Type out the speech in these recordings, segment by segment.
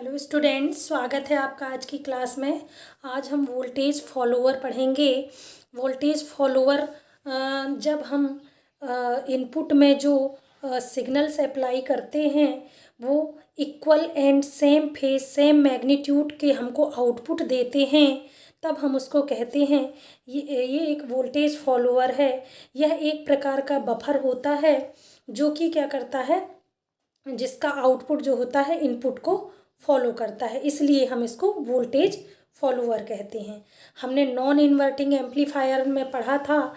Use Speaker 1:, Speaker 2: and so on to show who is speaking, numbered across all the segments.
Speaker 1: Hello students, स्वागत है आपका आज की क्लास में। आज हम वोल्टेज फॉलोअर पढ़ेंगे। वोल्टेज फॉलोअर जब हम इनपुट में जो सिग्नल्स अप्लाई करते हैं वो equal and same phase same magnitude के हमको आउटपुट देते हैं, तब हम उसको कहते हैं ये एक वोल्टेज फॉलोअर है। यह एक प्रकार का बफर होता है जो कि क्या करता है, जिसका आउटपुट जो होता है इनपुट को फॉलो करता है, इसलिए हम इसको वोल्टेज फॉलोअर कहते हैं। हमने नॉन इन्वर्टिंग एम्पलीफायर में पढ़ा था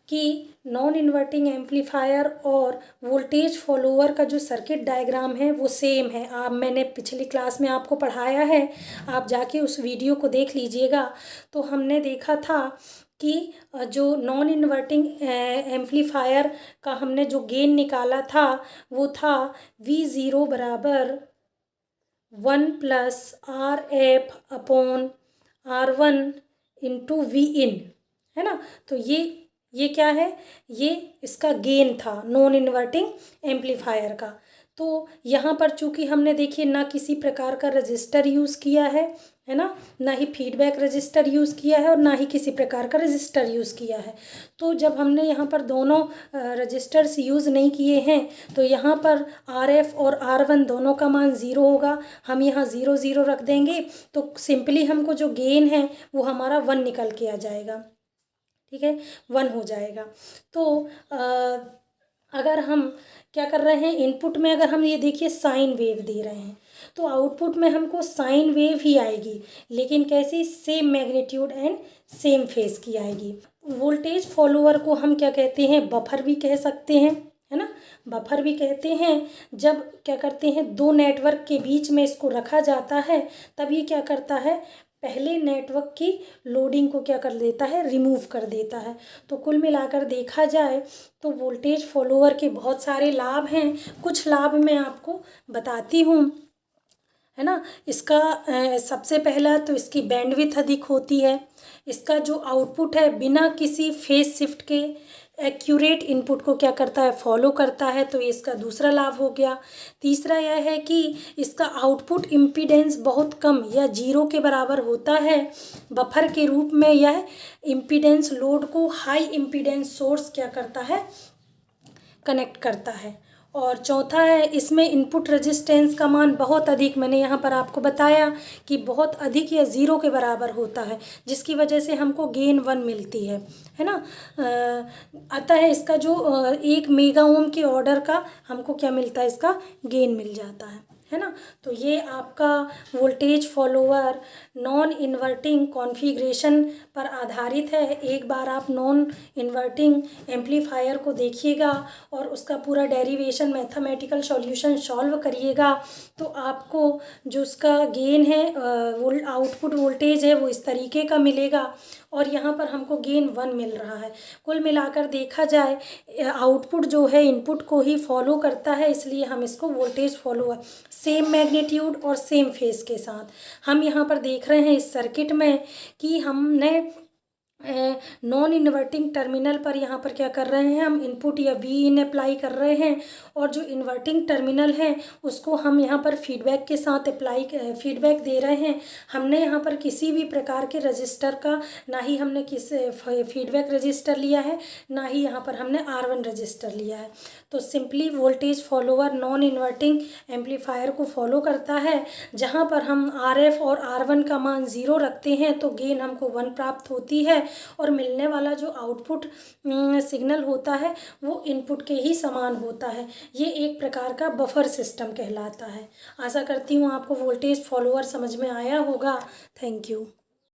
Speaker 1: कि नॉन इन्वर्टिंग एम्पलीफायर और वोल्टेज फॉलोअर का जो सर्किट डायग्राम है वो सेम है। मैंने पिछली क्लास में आपको पढ़ाया है, आप जाके उस वीडियो को देख लीजिएगा। तो हमने देखा था कि जो नॉन इन्वर्टिंग एम्पलीफायर का हमने जो गेन निकाला था वो था V0 बराबर 1 प्लस RF/R1 इंटू Vin, है ना। तो ये क्या है, ये इसका गेन था नॉन इन्वर्टिंग एम्पलीफायर का। तो यहाँ पर चूंकि हमने देखिए ना किसी प्रकार का रजिस्टर यूज़ किया है ना, ना ही फीडबैक रजिस्टर यूज़ किया है और ना ही किसी प्रकार का रजिस्टर यूज़ किया है। तो जब हमने यहाँ पर दोनों रजिस्टर्स यूज़ नहीं किए हैं तो यहाँ पर RF और R1 दोनों का मान 0 होगा। हम यहाँ 0 0 रख देंगे तो सिंपली हमको जो गेन है वो हमारा 1 निकल के आ जाएगा, ठीक है, 1 हो जाएगा। तो अगर हम क्या कर रहे हैं, इनपुट में अगर हम ये देखिए साइन वेव दे रहे हैं तो आउटपुट में हमको साइन वेव ही आएगी, लेकिन कैसी, same magnitude and same face की आएगी। वोल्टेज फॉलोअर को हम क्या कहते हैं, बफर भी कह सकते हैं, है ना, बफर भी कहते हैं। जब क्या करते हैं, दो नेटवर्क के बीच में इसको रखा जाता है तब ये क्या करता है, पहले नेटवर्क की लोडिंग को क्या कर देता है, रिमूव कर देता है। तो कुल मिलाकर देखा जाए तो वोल्टेज फॉलोअर के बहुत सारे लाभ हैं। कुछ लाभ मैं आपको बताती हूँ, है ना। इसका सबसे पहला तो इसकी बैंडविड्थ अधिक होती है। इसका जो आउटपुट है बिना किसी फेज शिफ्ट के एक्यूरेट इनपुट को क्या करता है, फॉलो करता है, तो ये इसका दूसरा लाभ हो गया। तीसरा यह है कि इसका आउटपुट इम्पीडेंस बहुत कम या 0 के बराबर होता है। बफर के रूप में यह इम्पीडेंस लोड को हाई इम्पीडेंस सोर्स क्या करता है, कनेक्ट करता है। और चौथा है, इसमें इनपुट रेजिस्टेंस का मान बहुत अधिक, मैंने यहाँ पर आपको बताया कि बहुत अधिक या 0 के बराबर होता है, जिसकी वजह से हमको गेन 1 मिलती है ना। अतः इसका जो 1 मेगा ओम के ऑर्डर का हमको क्या मिलता है, इसका गेन मिल जाता है ना। तो ये आपका voltage follower non inverting configuration पर आधारित है। एक बार आप नॉन इन्वर्टिंग एम्पलीफायर को देखिएगा और उसका पूरा डेरिवेशन मैथमेटिकल सॉल्यूशन सॉल्व करिएगा तो आपको जो उसका गेन है, आउटपुट वोल्टेज है, वो इस तरीके का मिलेगा और यहाँ पर हमको गेन 1 मिल रहा है। कुल मिलाकर देखा जाए आउटपुट जो है इनपुट को ही फॉलो करता है, इसलिए हम इसको वोल्टेज फॉलोअर, सेम मैग्नीट्यूड और सेम फेस के साथ। हम यहाँ पर देख रहे हैं इस सर्किट में कि हमने नॉन इन्वर्टिंग टर्मिनल पर यहाँ पर क्या कर रहे हैं, हम इनपुट या Vin अप्लाई कर रहे हैं और जो इन्वर्टिंग टर्मिनल है उसको हम यहाँ पर फीडबैक के साथ फीडबैक दे रहे हैं। हमने यहाँ पर किसी भी प्रकार के रजिस्टर का, ना ही हमने किस फीडबैक रजिस्टर लिया है, ना ही यहाँ पर हमने R1 रजिस्टर लिया है। तो simply voltage follower non inverting amplifier को फॉलो करता है। जहाँ पर हम RF और R1 का मान 0 रखते हैं तो गेन हमको 1 प्राप्त होती है और मिलने वाला जो आउटपुट सिग्नल होता है वो इनपुट के ही समान होता है। ये एक प्रकार का बफर सिस्टम कहलाता है। आशा करती हूँ आपको वोल्टेज फॉलोअर समझ में आया होगा। Thank you.